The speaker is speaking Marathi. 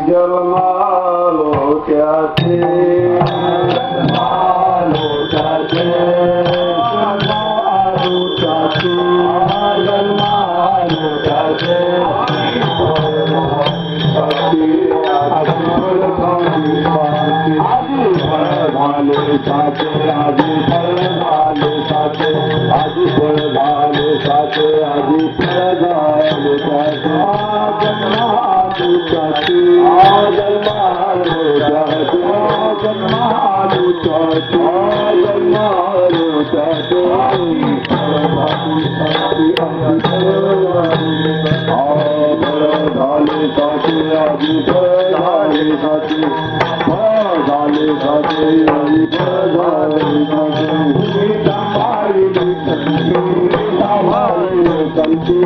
जलमालो त्याचे जलमालो त्याचे जलमालो त्याचे जलमालो त्याचे आजी फळ झाले साचे आजी फळ झाले साचे आजी फळ झाले साचे आजी फळ झाले साचे जन्मालू चाचे जन्मालू चाचे जन्मालू चाचे जन्मालू चाचे झाले साचे आजी फळ झाले साचे झाले साचे आजी फळ झाले साचे